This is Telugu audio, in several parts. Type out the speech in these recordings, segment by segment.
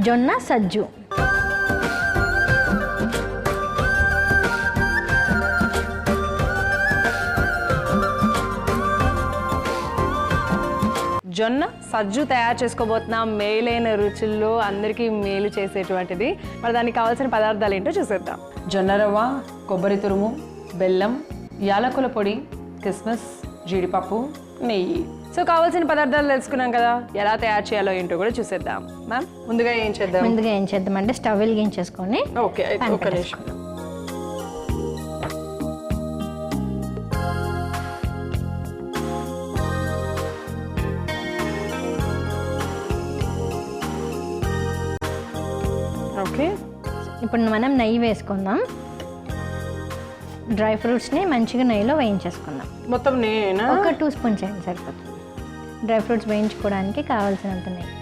జొన్న సజ్జు. జొన్న సజ్జు తయారు చేసుకోబోతున్నాం. మేలైన రుచుల్లో అందరికీ మేలు చేసేటువంటిది. మరి దానికి కావాల్సిన పదార్థాలు ఏంటో చూసేద్దాం. జొన్న రవ్వ, కొబ్బరి తురుము, బెల్లం, యాలకుల పొడి, కిస్మిస్, జీడిపప్పు, నెయ్యి. సో కావాల్సిన పదార్థాలు తెలుసుకున్నాం కదా, ఎలా తయారు చేయాలో ఏంటో కూడా చూసేద్దాం. మ్యామ్ ముందుగా ఏం చేద్దాం అంటే స్టవ్ వెలిగించేసుకొని ఓకే ఒక నిమిషం. ఓకే ఇప్పుడు మనం నెయ్యి వేసుకుందాం. డ్రై ఫ్రూట్స్ని మంచిగా నెయ్యిలో వేయించేసుకుందాం. మొత్తం నేనా? ఒక 2 స్పూన్స్ చేయండి సరిపోతుంది. డ్రై ఫ్రూట్స్ వేయించుకోవడానికి కావాల్సినంత నెయ్యి.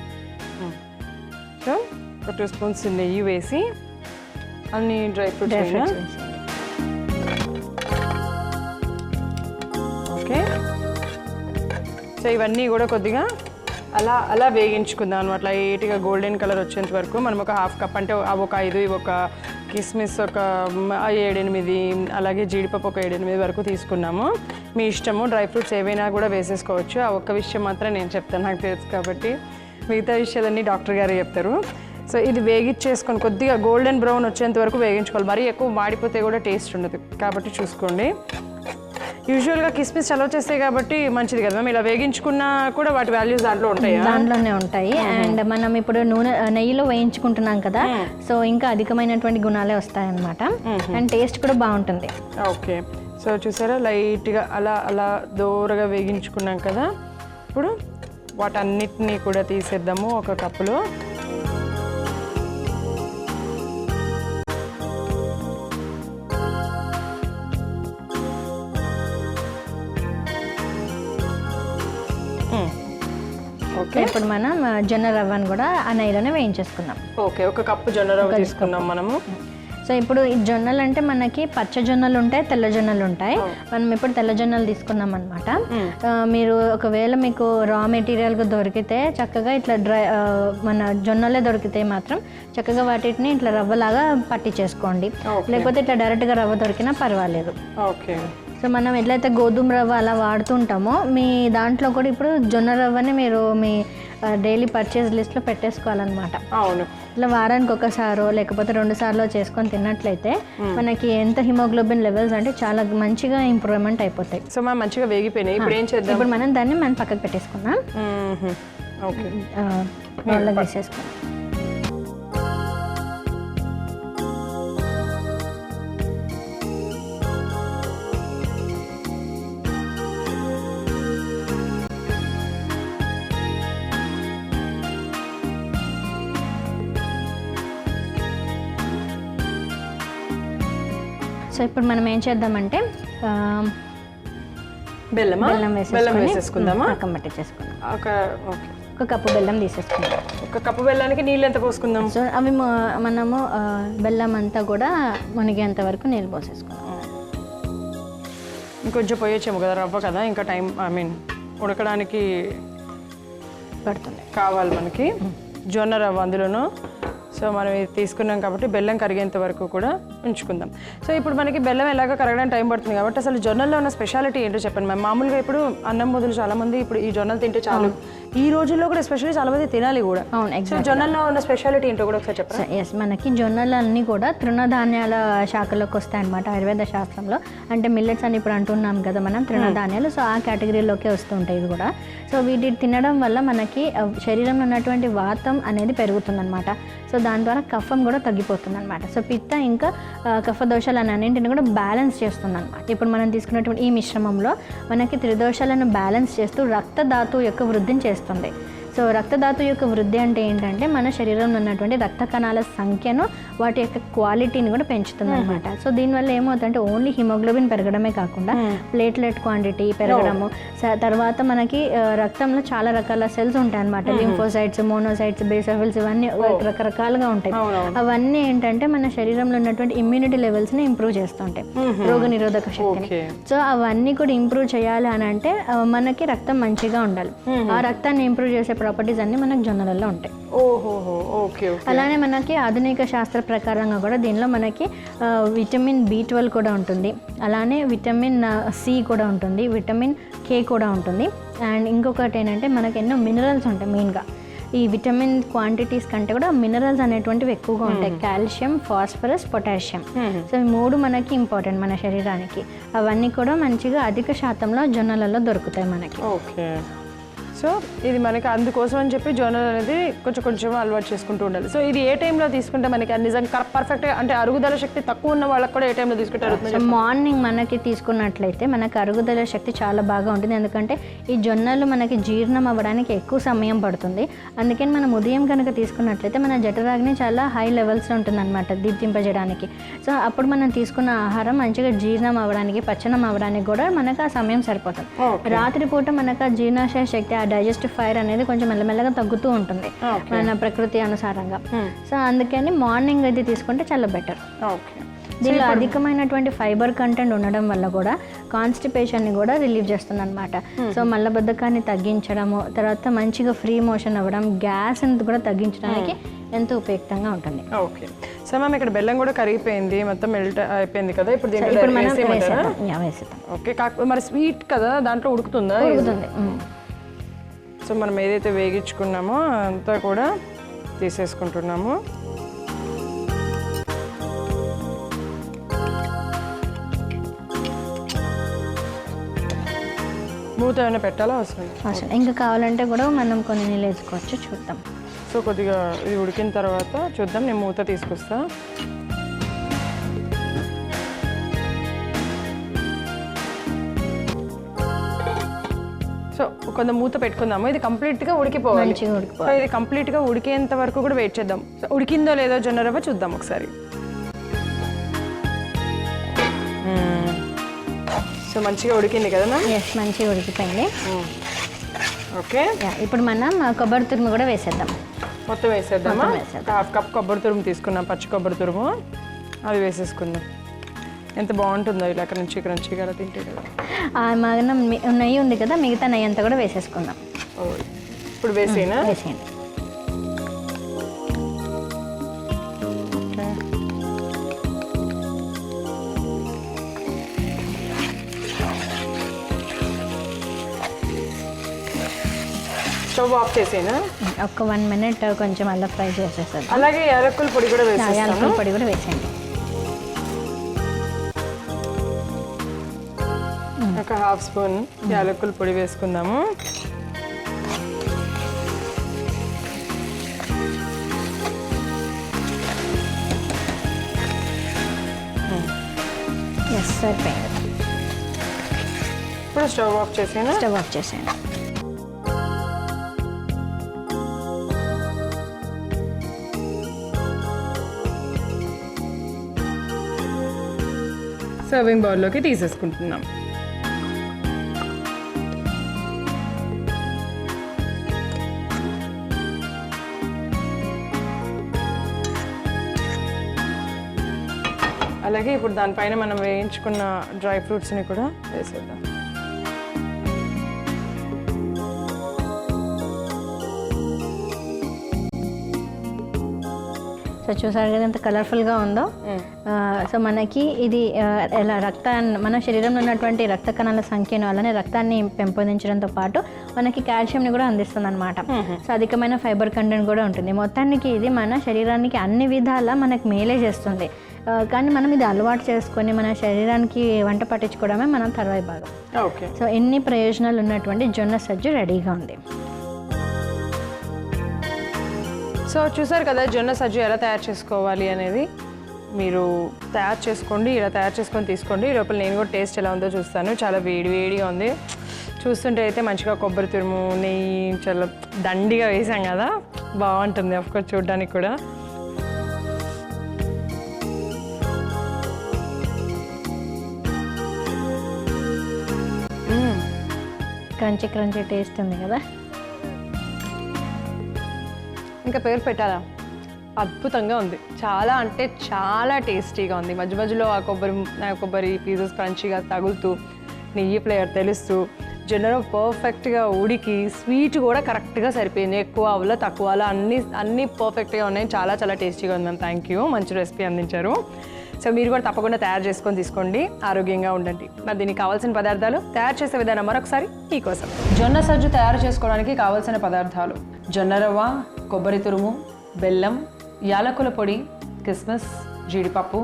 సో ఒక 2 స్పూన్స్ నెయ్యి వేసి అన్ని డ్రై ఫ్రూట్స్ వేసేయండి. ఓకే సో ఇవన్నీ కూడా కొద్దిగా అలా అలా వేగించుకుందాం అనమాట. లైట్గా గోల్డెన్ కలర్ వచ్చేంత వరకు. మనం ఒక 1/2 కప్ అంటే అవి ఒక 5, ఇవి ఒక కిస్మిస్ ఒక 7-8, అలాగే జీడిపప్పు ఒక 7-8 వరకు తీసుకున్నాము. మీ ఇష్టము, డ్రై ఫ్రూట్స్ ఏవైనా కూడా వేసేసుకోవచ్చు. ఆ ఒక్క విషయం మాత్రం నేను చెప్తాను, నాకు తెలుసు కాబట్టి. మిగతా విషయాలన్నీ డాక్టర్ గారు చెప్తారు. సో ఇది వేగించేసుకొని కొద్దిగా గోల్డెన్ బ్రౌన్ వచ్చేంత వరకు వేగించుకోవాలి. మరీ ఎక్కువ మాడిపోతే కూడా టేస్ట్ ఉండదు, కాబట్టి చూసుకోండి. యూజువల్గా కిస్మిస్ చలవ చేస్తాయి కాబట్టి మంచిది కదా మ్యామ్. ఇలా వేగించుకున్నా కూడా వాటి వాల్యూస్ దాంట్లో ఉంటాయి. దాంట్లోనే ఉంటాయి. అండ్ మనం ఇప్పుడు నెయ్యిలో వేయించుకుంటున్నాం కదా, సో ఇంకా అధికమైనటువంటి గుణాలే వస్తాయన్నమాట. అండ్ టేస్ట్ కూడా బాగుంటుంది. ఓకే సో చూసారా, లైట్గా అలా అలా దూరగా వేగించుకున్నాం కదా. ఇప్పుడు వాటన్నిటినీ కూడా తీసేద్దాము ఒక కప్పులో. ఓకే ఇప్పుడు మనం జొన్న రవ్వను కూడా ఆ నెయ్యిలోనే వేయించేసుకుందాం. ఓకే ఒక కప్పు జొన్న రవ్వ తీసుకున్నాం మనము. సో ఇప్పుడు ఈ జొన్నలు అంటే మనకి పచ్చ జొన్నలు ఉంటాయి, తెల్ల జొన్నలు ఉంటాయి. మనం ఇప్పుడు తెల్ల జొన్నలు తీసుకున్నాం అనమాట. మీరు ఒకవేళ మీకు రా మెటీరియల్గా దొరికితే చక్కగా ఇట్లా మన జొన్నలే దొరికితే మాత్రం చక్కగా వాటిని ఇట్లా రవ్వలాగా పట్టి చేసుకోండి. లేకపోతే ఇట్లా డైరెక్ట్గా రవ్వ దొరికినా పర్వాలేదు. ఓకే సో మనం ఎట్లయితే గోధుమ రవ్వ అలా వాడుతుంటామో మీ దాంట్లో కూడా ఇప్పుడు జొన్న రవ్వని మీరు మీ డైలీ పర్చేజ్ లిస్ట్లో పెట్టేసుకోవాలన్నమాట. అవును, ఇట్లా వారానికి ఒకసారో లేకపోతే 2 సార్లు చేసుకొని తిన్నట్లయితే మనకి ఎంత హిమోగ్లోబిన్ లెవెల్స్ అంటే చాలా మంచిగా ఇంప్రూవ్మెంట్ అయిపోతాయి. సో మనం మంచిగా వేగిపోయినాయి. ఇప్పుడు ఏం చేద్దాం? ఇప్పుడు మనం పక్కకు పెట్టేసుకున్నాం. ఓకే బౌల్లో వేసేసుకున్నాం. సో ఇప్పుడు మనం ఏం చేద్దామంటే బెల్లం వేసేసుకుందామా? పక్కన పెట్టేసుకుందాం. ఒక కప్పు బెల్లం తీసేసుకుందాం. ఒక కప్పు బెల్లానికి నీళ్ళు ఎంత పోసుకుందాం? సో అవి మనము బెల్లం అంతా కూడా మునిగేంత వరకు నీళ్ళు పోసేసుకుందాం. ఇంకొంచెం పోయొచ్చాము కదా, రవ్వ కదా, ఇంకా టైం ఉడకడానికి పడుతుంది కావాలి మనకి. జొన్న రవ్వ అందులోనూ. సో మనం ఇది తీసుకున్నాం కాబట్టి బెల్లం కరిగేంత వరకు కూడా ఉంచుకుందాం. సో ఇప్పుడు మనకి బెల్లం ఎలాగో కరగడానికి టైం పడుతుంది కాబట్టి అసలు జొన్నల్లో ఉన్న స్పెషాలిటీ ఏంటో చెప్పండి మ్యామ్. మామూలుగా ఇప్పుడు అన్నం బదులు చాలామంది ఇప్పుడు ఈ జొన్నలు తింటే చాలు, ఈ రోజుల్లో కూడా ఎస్పెషల్లీ చాలామంది తినాలి కూడా. సో జొన్నల్లో ఉన్న స్పెషాలిటీ ఏంటో కూడా ఒకసారి చెప్పండి. ఎస్, మనకి జొన్నలు అన్నీ కూడా తృణధాన్యాల శాఖలోకి వస్తాయి అన్నమాట ఆయుర్వేద శాస్త్రంలో. అంటే మిల్లెట్స్ అని ఇప్పుడు అంటున్నాం కదా మనం, తృణధాన్యాలు. సో ఆ కేటగిరీలోకే వస్తుంటాయి ఇది కూడా. సో వీటి తినడం వల్ల మనకి శరీరంలో ఉన్నటువంటి వాతం అనేది పెరుగుతుందన్నమాట. సో దాని ద్వారా కఫం కూడా తగ్గిపోతుంది అనమాట. సో పిత్త ఇంకా కఫ దోషాలు అన్నింటిని కూడా బ్యాలెన్స్ చేస్తుంది అనమాట. ఇప్పుడు మనం తీసుకున్నటువంటి ఈ మిశ్రమంలో మనకి త్రిదోషాలను బ్యాలెన్స్ చేస్తూ రక్తధాతువు యొక్క వృద్ధిని చేస్తుంది. సో రక్తధాతు యొక్క వృద్ధి అంటే ఏంటంటే మన శరీరంలో ఉన్నటువంటి రక్త కణాల సంఖ్యను, వాటి యొక్క క్వాలిటీని కూడా పెంచుతుంది అనమాట. సో దీనివల్ల ఏమవుతుందంటే ఓన్లీ హిమోగ్లోబిన్ పెరగడమే కాకుండా ప్లేట్లెట్ క్వాంటిటీ పెరగడము, తర్వాత మనకి రక్తంలో చాలా రకాల సెల్స్ ఉంటాయి అనమాట. లింఫోసైట్స్, మోనోసైట్స్, బేసోఫిల్స్, ఇవన్నీ రకరకాలుగా ఉంటాయి. అవన్నీ ఏంటంటే మన శరీరంలో ఉన్నటువంటి ఇమ్యూనిటీ లెవెల్స్ని ఇంప్రూవ్ చేస్తుంటాయి, రోగ నిరోధక శక్తిని. సో అవన్నీ కూడా ఇంప్రూవ్ చేయాలి అని అంటే మనకి రక్తం మంచిగా ఉండాలి. ఆ రక్తాన్ని ఇంప్రూవ్ చేసేప్పుడు ప్రాపర్టీస్ అన్నీ మనకు జొన్నలలో ఉంటాయి. ఓహోహో, ఓకే ఓకే. అలానే మనకి ఆధునిక శాస్త్ర ప్రకారంగా కూడా దీనిలో మనకి విటమిన్ B12 కూడా ఉంటుంది, అలానే విటమిన్ C కూడా ఉంటుంది, విటమిన్ K కూడా ఉంటుంది. అండ్ ఇంకొకటి ఏంటంటే మనకి ఎన్నో మినరల్స్ ఉంటాయి. మెయిన్గా ఈ విటమిన్ క్వాంటిటీస్ కంటే కూడా మినరల్స్ అనేటువంటివి ఎక్కువగా ఉంటాయి. Calcium, phosphorus, potassium. సో ఈ 3 మనకి ఇంపార్టెంట్ మన శరీరానికి. అవన్నీ కూడా మంచిగా అధిక శాతంలో జొన్నలలో దొరుకుతాయి మనకి. ఓకే. సో ఇది మనకి అందుకోసం అని చెప్పి జొన్నలు అనేది కొంచెం అలవాటు చేసుకుంటూ ఉండాలి. సో ఇది ఏ టైంలో తీసుకుంటే మనకి నిజంగా పర్ఫెక్ట్గా అంటే అరుగుదల శక్తి తక్కువ ఉన్న వాళ్ళకి కూడా ఏ టైంలో తీసుకుంటే అరుగుతుంది? మార్నింగ్ మనకి తీసుకున్నట్లయితే మనకు అరుగుదల శక్తి చాలా బాగా ఉంటుంది. ఎందుకంటే ఈ జొన్నలు మనకి జీర్ణం అవ్వడానికి ఎక్కువ సమయం పడుతుంది. అందుకని మనం ఉదయం కనుక తీసుకున్నట్లయితే మన జఠరాగ్ని చాలా హై లెవెల్స్లో ఉంటుందన్నమాట దీప్తింపజేయడానికి. సో అప్పుడు మనం తీసుకున్న ఆహారం మంచిగా జీర్ణం అవ్వడానికి, పచనం అవ్వడానికి కూడా మనకు ఆ సమయం సరిపోతుంది. రాత్రిపూట మనకు ఆ జీర్ణాశయ శక్తి, ఆ డైజెస్టివ్ ఫైర్ అనేది కొంచెం మెల్లమెల్లగా తగ్గుతూ ఉంటుంది మన ప్రకృతి అనుసారంగా. సో అందుకని మార్నింగ్ అయితే తీసుకుంటే చాలా బెటర్. ఓకే. దీనిలో అధికమైనటువంటి ఫైబర్ కంటెంట్ ఉండడం వల్ల కూడా కాన్స్టిపేషన్ని కూడా రిలీవ్ చేస్తుంది అనమాట. సో మలబద్ధకాన్ని తగ్గించడము, తర్వాత మంచిగా ఫ్రీ మోషన్ అవ్వడం, గ్యాస్ కూడా తగ్గించడానికి ఎంతో ఉపయుక్తంగా ఉంటుంది. ఓకే. సో మ్యామ్ ఇక్కడ బెల్లం కూడా కరిగిపోయింది, మొత్తం మెల్ట్ అయిపోయింది కదా. ఇప్పుడు ఇప్పుడు మనం వేసేద్దాం. ఓకే. కాకపోతే మరి స్వీట్ కదా, దాంట్లో ఉడుకుతుందా? ఉడుకుతుంది. సో మనం ఏదైతే వేగించుకున్నామో అంతా కూడా తీసేసుకుంటున్నాము. మూత ఏమైనా పెట్టాలా? అవసరం ఇంకా కావాలంటే కూడా మనం కొన్ని నీళ్ళు వేసుకోవచ్చు, చూద్దాం. సో కొద్దిగా ఇది ఉడికిన తర్వాత చూద్దాం. నేను మూత తీసుకొస్తా. సో కొంత మూత పెట్టుకుందాము. ఇది కంప్లీట్గా ఉడికిపోవాలి. సో ఇది కంప్లీట్గా ఉడికేంత వరకు కూడా వెయిట్ చేద్దాం. సో ఉడికిందో లేదో జొన్న రవ్వ చూద్దాం ఒకసారి. సో మంచిగా ఉడికింది కదా? మంచిగా ఉడికిపోయింది. ఓకే. ఇప్పుడు మనం కొబ్బరి తురుము కూడా వేసేద్దాం. మొత్తం వేసేద్దామా? 1/2 కప్ కొబ్బరి తురుము తీసుకున్నాం, పచ్చి కొబ్బరి తురుము. అది వేసేసుకుందాం. ఎంత బాగుంటుందో ఇలా క్రంచీగా అలా తింటే కదా. మనం నెయ్యి ఉంది కదా, మిగతా నెయ్యి అంతా కూడా వేసేసుకుందాం. ఇప్పుడు వేసేయండి. స్టవ్ ఆఫ్ చేసేనా? ఒక 1 minute కొంచెం అలా ఫ్రై చేసేసారు. అలాగే యాలకుల పొడి కూడా వేసేస్తాను. యాలకుల పొడి కూడా వేసేయండి. ఒక 1/2 స్పూన్ యాలకుల పొడి వేసుకుందాము. సరిపోయింది. ఇప్పుడు స్టవ్ ఆఫ్ చేసేనా? స్టవ్ ఆఫ్ చేసేయండి. సర్వింగ్ బౌల్లోకి తీసేసుకుంటున్నాం. అలాగే ఇప్పుడు దానిపైన మనం వేయించుకున్న డ్రై ఫ్రూట్స్ని కూడా వేసేద్దాం. సో చూసారు కదా ఎంత కలర్ఫుల్గా ఉందో. సో మనకి ఇది ఎలా మన శరీరంలో ఉన్నటువంటి రక్త కణాల సంఖ్యను, అలానే రక్తాన్ని పెంపొందించడంతో పాటు మనకి కాల్షియంని కూడా అందిస్తుంది అనమాట. సో అధికమైన ఫైబర్ కంటెంట్ కూడా ఉంటుంది. మొత్తానికి ఇది మన శరీరానికి అన్ని విధాలా మనకు మేలే చేస్తుంది. కానీ మనం ఇది అలవాటు చేసుకొని మన శరీరానికి వంట పట్టించుకోవడమే మనం తర్వాయి భాగం. ఓకే. సో ఎన్ని ప్రయోజనాలు ఉన్నటువంటి జొన్న సజ్జు రెడీగా ఉంది. సో చూసారు కదా జొన్న సజ్జు ఎలా తయారు చేసుకోవాలి అనేది. మీరు తయారు చేసుకోండి, ఇలా తయారు చేసుకొని తీసుకోండి. ఈ లోపల నేను కూడా టేస్ట్ ఎలా ఉందో చూస్తాను. చాలా వేడిగా ఉంది. చూస్తుంటే అయితే మంచిగా కొబ్బరి తురుము, నెయ్యి చాలా దండిగా వేసాం కదా, బాగుంటుంది అఫ్కోర్స్ చూడడానికి కూడా. క్రంచీ టేస్ట్ ఉంది కదా. ఇంకా పేరు పెట్టాలా? అద్భుతంగా ఉంది. చాలా అంటే చాలా టేస్టీగా ఉంది. మధ్య మధ్యలో ఆ కొబ్బరి పీసెస్ క్రంచీగా తగులుతూ, నెయ్యి ఫ్లేవర్ తెలుస్తూ, జొన్న రవ్వ పర్ఫెక్ట్గా ఉడికి స్వీట్ కూడా కరెక్ట్గా సరిపోయింది. ఎక్కువ అవ్వలో తక్కువ అలా అన్నీ పర్ఫెక్ట్గా ఉన్నాయి. చాలా చాలా టేస్టీగా ఉంది మ్యామ్. థ్యాంక్ యూ, మంచి రెసిపీ అందించారు. సో మీరు కూడా తప్పకుండా తయారు చేసుకొని తీసుకోండి, ఆరోగ్యంగా ఉండండి. మరి దీనికి కావాల్సిన పదార్థాలు, తయారు చేసే విధానం మరొకసారి మీకోసం. జొన్న సజ్జు తయారు చేసుకోవడానికి కావాల్సిన పదార్థాలు: జొన్న రవ్వ, కొబ్బరి తురుము, బెల్లం, యాలకుల పొడి, కిస్మిస్, జీడిపప్పు,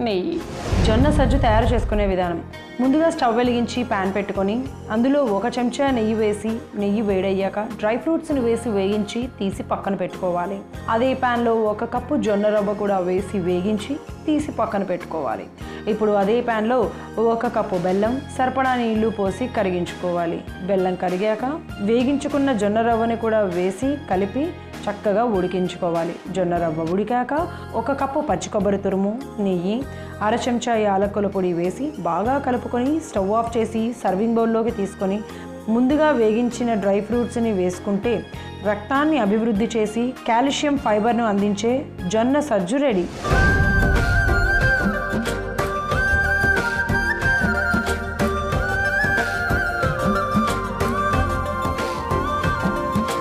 నెయ్యి. జొన్న సజ్జు తయారు చేసుకునే విధానం: ముందుగా స్టవ్ వెలిగించి ప్యాన్ పెట్టుకొని అందులో 1 చెంచా నెయ్యి వేసి, నెయ్యి వేడయ్యాక డ్రై ఫ్రూట్స్ని వేసి వేగించి తీసి పక్కన పెట్టుకోవాలి. అదే ప్యాన్లో 1 కప్పు జొన్న రవ్వ కూడా వేసి వేగించి తీసి పక్కన పెట్టుకోవాలి. ఇప్పుడు అదే ప్యాన్లో 1 కప్పు బెల్లం, సరిపడా నీళ్లు పోసి కరిగించుకోవాలి. బెల్లం కరిగాక వేగించుకున్న జొన్న రవ్వని కూడా వేసి కలిపి చక్కగా ఉడికించుకోవాలి. జొన్న రవ్వ ఉడికాక 1 కప్పు పచ్చి కొబ్బరి తురుము, నెయ్యి, 1/2 చెంచా యాలకుల పొడి వేసి బాగా కలుపుకొని స్టవ్ ఆఫ్ చేసి సర్వింగ్ బౌల్లోకి తీసుకొని ముందుగా వేగించిన డ్రై ఫ్రూట్స్ని వేసుకుంటే రక్తాన్ని అభివృద్ధి చేసి కాల్షియం ఫైబర్ను అందించే జొన్న సజ్జు రెడీ.